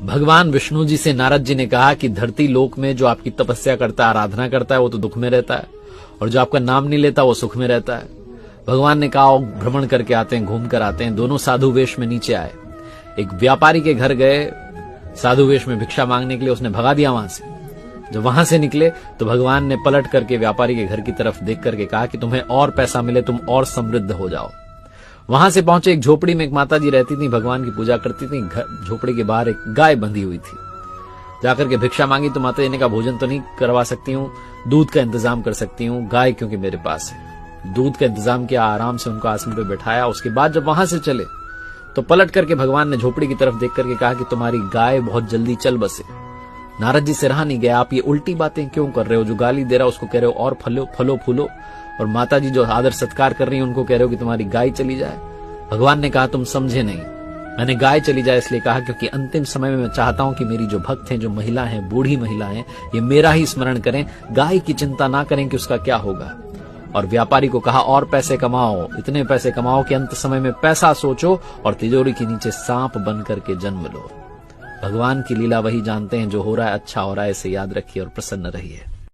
भगवान विष्णु जी से नारद जी ने कहा कि धरती लोक में जो आपकी तपस्या करता है, आराधना करता है, वो तो दुख में रहता है, और जो आपका नाम नहीं लेता वो सुख में रहता है। भगवान ने कहा भ्रमण करके आते हैं, घूम कर आते हैं। दोनों साधु वेश में नीचे आए, एक व्यापारी के घर गए साधु वेश में भिक्षा मांगने के लिए, उसने भगा दिया वहां से। जब वहां से निकले तो भगवान ने पलट करके व्यापारी के घर की तरफ देख करके कहा कि तुम्हें और पैसा मिले, तुम और समृद्ध हो जाओ। वहां से पहुंचे एक झोपड़ी में, एक माता जी रहती थी, भगवान की पूजा करती थी। झोपड़ी के बाहर एक गाय बंधी हुई थी। जाकर के भिक्षा मांगी तो माता जी ने कहा भोजन तो नहीं करवा सकती हूँ, दूध का इंतजाम कर सकती हूँ, गाय क्योंकि मेरे पास है। दूध का इंतजाम किया, आराम से उनको आसन पे बैठाया। उसके बाद जब वहां से चले तो पलट करके भगवान ने झोपड़ी की तरफ देख करके कहा कि तुम्हारी गाय बहुत जल्दी चल बसे। नारद जी से रहा नहीं गया, आप ये उल्टी बातें क्यों कर रहे हो? जो गाली दे रहा उसको कह रहे हो और फलो फूलो, और माता जी जो आदर सत्कार कर रही है उनको कह रहे हो कि तुम्हारी गाय चली जाए। भगवान ने कहा तुम समझे नहीं, मैंने गाय चली जाए इसलिए कहा क्योंकि अंतिम समय में मैं चाहता हूं कि मेरी जो भक्त हैं, जो महिला हैं, बूढ़ी महिला हैं, ये मेरा ही स्मरण करें, गाय की चिंता ना करें कि उसका क्या होगा। और व्यापारी को कहा और पैसे कमाओ, इतने पैसे कमाओ कि अंत समय में पैसा सोचो और तिजोरी के नीचे सांप बन करके जन्म लो। भगवान की लीला वही जानते हैं, जो हो रहा है अच्छा हो रहा है, इसे याद रखिए और प्रसन्न रहिए।